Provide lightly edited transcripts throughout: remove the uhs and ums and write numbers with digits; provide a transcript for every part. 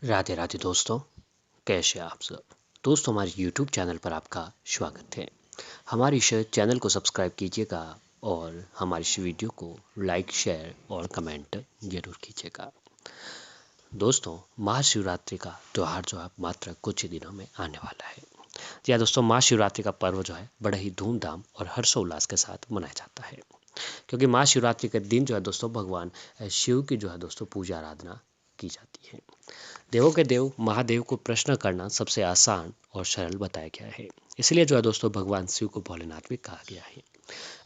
राधे राधे दोस्तों, कैसे आप सब। दोस्तों, हमारे YouTube चैनल पर आपका स्वागत है। हमारे इस चैनल को सब्सक्राइब कीजिएगा और हमारे इस वीडियो को लाइक, शेयर और कमेंट जरूर कीजिएगा। दोस्तों, महाशिवरात्रि का त्यौहार जो है मात्र कुछ ही दिनों में आने वाला है। जी हाँ दोस्तों, महाशिवरात्रि का पर्व जो है बड़े ही धूमधाम और हर्षोल्लास के साथ मनाया जाता है, क्योंकि महाशिवरात्रि के दिन जो है दोस्तों भगवान शिव की जो है दोस्तों पूजा आराधना की जाती है। देवों के देव महादेव को प्रश्न करना सबसे आसान और सरल बताया गया है। इसलिए जो है दोस्तों भगवान शिव को भोलेनाथ भी कहा गया है।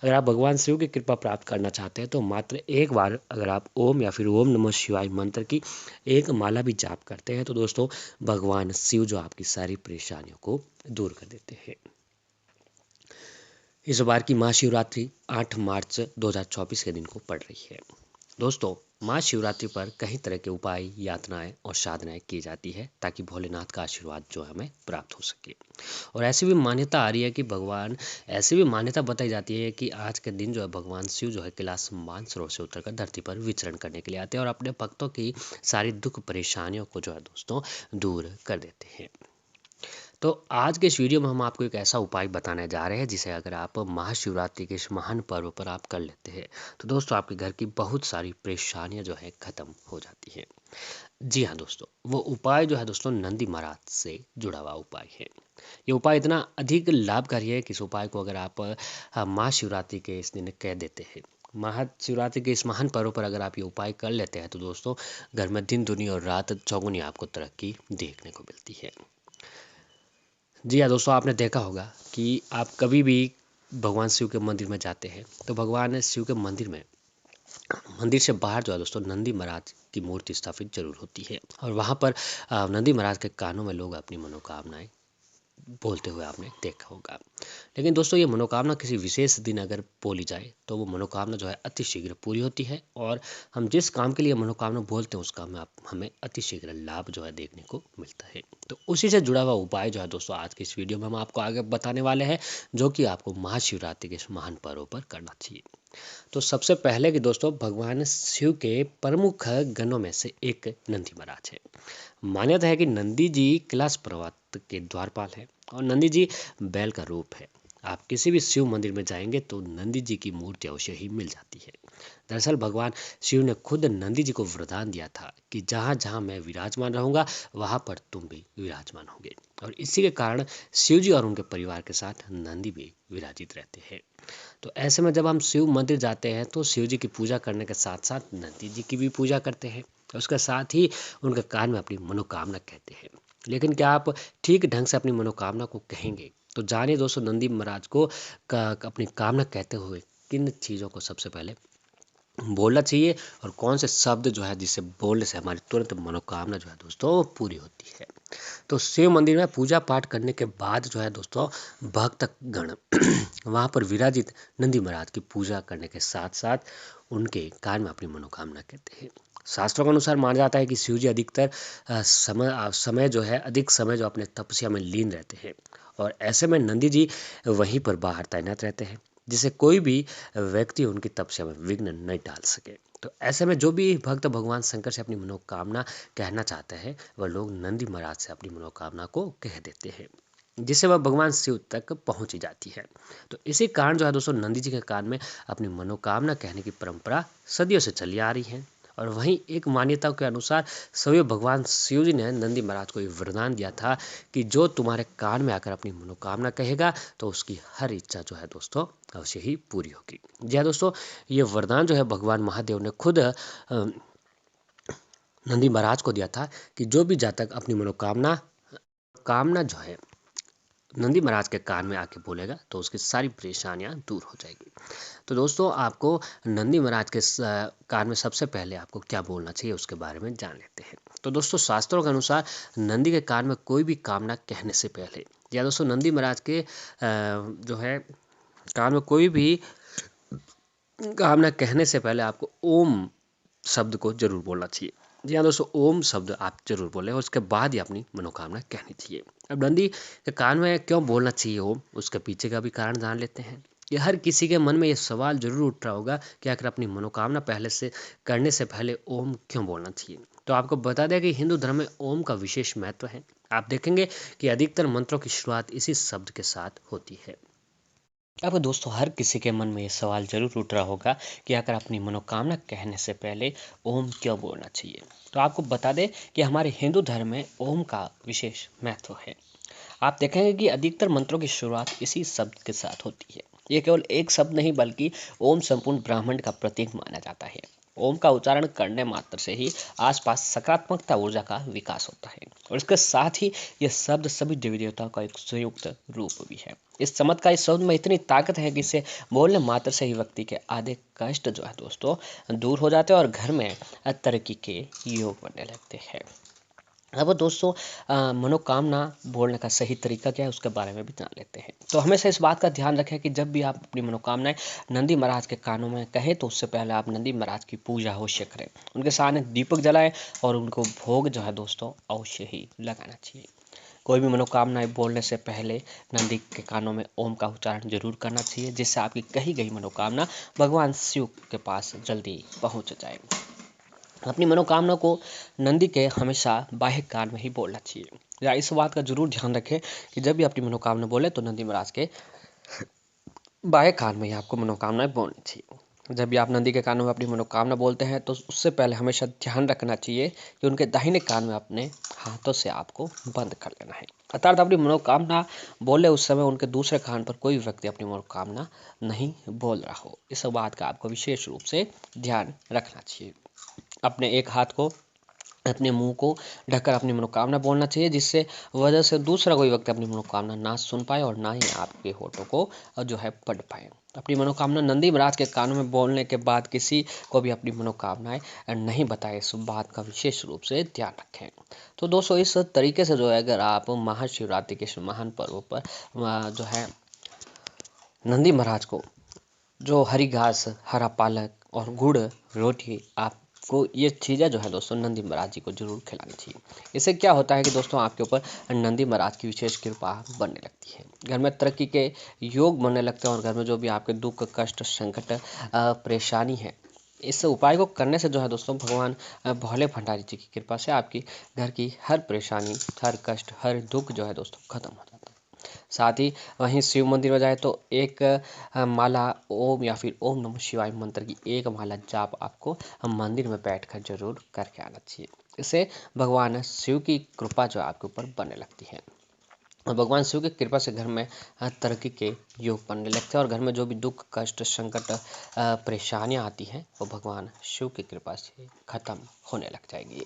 अगर आप भगवान शिव की कृपा प्राप्त करना चाहते हैं तो मात्र एक बार अगर आप ओम या फिर ओम नमः शिवाय मंत्र की एक माला भी जाप करते हैं तो दोस्तों भगवान शिव जो आपकी सारी परेशानियों को दूर कर देते हैं। इस बार की महाशिवरात्रि 8 मार्च 2024 के दिन को पड़ रही है। दोस्तों, महाशिवरात्रि पर कई तरह के उपाय, यातनाएं और साधनाएं की जाती है ताकि भोलेनाथ का आशीर्वाद जो है हमें प्राप्त हो सके। और ऐसी भी मान्यता आ रही है कि ऐसी भी मान्यता बताई जाती है कि आज के दिन जो है भगवान शिव जो है कैलाश मानसरोवर से उतरकर धरती पर विचरण करने के लिए आते हैं और अपने भक्तों की सारी दुख परेशानियों को जो है दोस्तों दूर कर देते हैं। तो आज के इस वीडियो में हम आपको एक ऐसा उपाय बताने जा रहे हैं जिसे अगर आप महाशिवरात्रि के इस महान पर्व पर आप कर लेते हैं तो दोस्तों आपके घर की बहुत सारी परेशानियां जो है खत्म हो जाती है। जी हाँ दोस्तों, वो उपाय जो है दोस्तों नंदी महाराज से जुड़ा हुआ उपाय है। ये उपाय इतना अधिक लाभकारी है कि इस उपाय को अगर आप महाशिवरात्रि के इस दिन कह देते हैं, महाशिवरात्रि के इस महान पर्व पर अगर आप ये उपाय कर लेते हैं तो दोस्तों घर में दिन दुनी और रात चौगुनी आपको तरक्की देखने को मिलती है। जी हाँ दोस्तों, आपने देखा होगा कि आप कभी भी भगवान शिव के मंदिर में जाते हैं तो भगवान शिव के मंदिर से बाहर जो है दोस्तों नंदी महाराज की मूर्ति स्थापित जरूर होती है और वहाँ पर नंदी महाराज के कानों में लोग अपनी मनोकामनाएं बोलते हुए आपने देखा होगा। लेकिन दोस्तों ये मनोकामना किसी विशेष दिन अगर बोली जाए तो वो मनोकामना जो है अति शीघ्र पूरी होती है और हम जिस काम के लिए मनोकामना बोलते हैं उस काम में हमें अति शीघ्र लाभ जो है देखने को मिलता है। तो उसी से जुड़ा हुआ उपाय जो है दोस्तों आज की इस वीडियो में हम आपको आगे बताने वाले हैं, जो कि आपको महाशिवरात्रि के इस महान पर्व पर करना चाहिए। तो सबसे पहले कि दोस्तों भगवान शिव के प्रमुख गणों में से एक नंदी महाराज है। मान्यता है कि नंदी जी कैलाश पर्वत के द्वारपाल है और नंदी जी बैल का रूप है। आप किसी भी शिव मंदिर में जाएंगे तो नंदी जी की मूर्ति अवश्य ही मिल जाती है। दरअसल भगवान शिव ने खुद नंदी जी को वरदान दिया था कि जहाँ जहाँ मैं विराजमान रहूंगा वहाँ पर तुम भी विराजमान होंगे, और इसी के कारण शिव जी और उनके परिवार के साथ नंदी भी विराजित रहते हैं। तो ऐसे में जब हम शिव मंदिर जाते हैं तो शिव जी की पूजा करने के साथ साथ नंदी जी की भी पूजा करते हैं, उसके साथ ही उनके कान में अपनी मनोकामना कहते हैं। लेकिन क्या आप ठीक ढंग से अपनी मनोकामना को कहेंगे? तो जानिए दोस्तों नंदी महाराज को अपनी कामना कहते हुए किन चीज़ों को सबसे पहले बोलना चाहिए और कौन से शब्द जो है जिससे बोलने से हमारी तुरंत मनोकामना जो है दोस्तों पूरी होती है। तो शिव मंदिर में पूजा पाठ करने के बाद जो है दोस्तों भक्त गण वहाँ पर विराजित नंदी महाराज की पूजा करने के साथ साथ उनके कान में अपनी मनोकामना कहते हैं। शास्त्रों के अनुसार माना जाता है कि शिव जी अधिकतर समय जो है अधिक समय जो अपने तपस्या में लीन रहते हैं और ऐसे में नंदी जी वहीं पर बाहर तैनात रहते हैं जिससे कोई भी व्यक्ति उनकी तपस्या में विघ्न नहीं डाल सके। तो ऐसे में जो भी भक्त भगवान शंकर से अपनी मनोकामना कहना चाहते हैं वह लोग नंदी महाराज से अपनी मनोकामना को कह देते हैं, जिससे वह भगवान शिव तक पहुंची जाती है। तो इसी कारण जो है दोस्तों नंदी जी के कान में अपनी मनोकामना कहने की परंपरा सदियों से चली आ रही है। और वहीं एक मान्यता के अनुसार स्वयं भगवान शिव जी ने नंदी महाराज को एक वरदान दिया था कि जो तुम्हारे कान में आकर अपनी मनोकामना कहेगा तो उसकी हर इच्छा जो है दोस्तों अवश्य ही पूरी होगी। जी हाँ दोस्तों, ये वरदान जो है भगवान महादेव ने खुद नंदी महाराज को दिया था कि जो भी जातक अपनी कामना जो है नंदी महाराज के कान में आके बोलेगा तो उसकी सारी परेशानियां दूर हो जाएगी। तो दोस्तों आपको नंदी महाराज के कान में सबसे पहले आपको क्या बोलना चाहिए उसके बारे में जान लेते हैं। तो दोस्तों शास्त्रों के अनुसार नंदी के कान में कोई भी कामना कहने से पहले या दोस्तों नंदी महाराज के जो है कान में कोई भी कामना कहने से पहले आपको ओम शब्द को जरूर बोलना चाहिए। जी हाँ दोस्तों, ओम शब्द आप जरूर बोलें और उसके बाद ही अपनी मनोकामना कहनी चाहिए। अब नंदी के कान में क्यों बोलना चाहिए ओम, उसके पीछे का भी कारण जान लेते हैं। ये हर किसी के मन में ये सवाल जरूर उठ रहा होगा कि आखिर अपनी मनोकामना करने से पहले ओम क्यों बोलना चाहिए। तो आपको बता दें कि हिंदू धर्म में ओम का विशेष महत्व है। आप देखेंगे कि अधिकतर मंत्रों की शुरुआत इसी शब्द के साथ होती है। अब दोस्तों हर किसी के मन में ये सवाल जरूर उठ रहा होगा कि अगर अपनी मनोकामना कहने से पहले ओम क्यों बोलना चाहिए। तो आपको बता दें कि हमारे हिंदू धर्म में ओम का विशेष महत्व है। आप देखेंगे कि अधिकतर मंत्रों की शुरुआत इसी शब्द के साथ होती है। ये केवल एक शब्द नहीं बल्कि ओम संपूर्ण ब्रह्मांड का प्रतीक माना जाता है। ओम का उच्चारण करने मात्र से ही आसपास सकारात्मकता ऊर्जा का विकास होता है और इसके साथ ही यह शब्द सभी देवी देवताओं का एक संयुक्त रूप भी है। इस चमत्कारी शब्द में इतनी ताकत है कि इसे बोलने मात्र से ही व्यक्ति के आधे कष्ट जो है दोस्तों दूर हो जाते हैं और घर में तरक्की के योग बनने लगते हैं। अब दोस्तों मनोकामना बोलने का सही तरीका क्या है उसके बारे में भी जान लेते हैं। तो हमेशा इस बात का ध्यान रखें कि जब भी आप अपनी मनोकामनाएं नंदी महाराज के कानों में कहें तो उससे पहले आप नंदी महाराज की पूजा अवश्य करें, उनके सामने दीपक जलाएं और उनको भोग जो है दोस्तों अवश्य ही लगाना चाहिए। कोई भी मनोकामनाएं बोलने से पहले नंदी के कानों में ओम का उच्चारण जरूर करना चाहिए, जिससे आपकी कही गई मनोकामना भगवान शिव के पास जल्दी पहुँच जाए। अपनी मनोकामना को नंदी के हमेशा बाह्य कान में ही बोलना चाहिए। या इस बात का जरूर ध्यान रखें कि जब भी अपनी मनोकामना बोले तो नंदी महाराज के बाएं कान में ही आपको मनोकामनाएं बोलनी चाहिए। जब भी आप नंदी के कानों में अपनी मनोकामना बोलते हैं तो उससे पहले हमेशा ध्यान रखना चाहिए कि उनके दाहिने कान में अपने हाथों से आपको बंद कर लेना है। अर्थात अपनी मनोकामना बोले उस समय उनके दूसरे कान पर कोई व्यक्ति अपनी मनोकामना नहीं बोल रहा हो। इस बात का आपको विशेष रूप से ध्यान रखना चाहिए। अपने एक हाथ को अपने मुंह को ढककर अपनी मनोकामना बोलना चाहिए, जिससे वजह से दूसरा कोई व्यक्ति अपनी मनोकामना ना सुन पाए और ना ही आपके होठों को जो है पढ़ पाए। अपनी मनोकामना नंदी महाराज के कानों में बोलने के बाद किसी को भी अपनी मनोकामनाएं नहीं बताए, इस बात का विशेष रूप से ध्यान रखें। तो दोस्तों इस तरीके से जो है अगर आप महाशिवरात्रि के इस महान पर्व पर जो है नंदी महाराज को जो हरी घास, हरा पालक और गुड़ रोटी आपको ये चीज़ें जो है दोस्तों नंदी महाराज जी को जरूर खिलानी चाहिए। इससे क्या होता है कि दोस्तों आपके ऊपर नंदी महाराज की विशेष कृपा बनने लगती है, घर में तरक्की के योग बनने लगते हैं और घर में जो भी आपके दुख कष्ट संकट परेशानी है, इस उपाय को करने से जो है दोस्तों भगवान भोले भंडारी जी की कृपा से आपकी घर की हर परेशानी, हर कष्ट, हर दुख जो है दोस्तों खत्म हो जाता है। साथ ही वहीं शिव मंदिर में जाए तो एक माला ओम या फिर ओम नमः शिवाय मंत्र की एक माला जाप आपको मंदिर में बैठकर जरूर करके आना चाहिए। इससे भगवान शिव की कृपा जो आपके ऊपर बनने लगती है और भगवान शिव की कृपा से घर में तरक्की के योग बनने लगते हैं और घर में जो भी दुख कष्ट संकट परेशानियां आती हैं वो भगवान शिव की कृपा से खत्म होने लग जाएगी।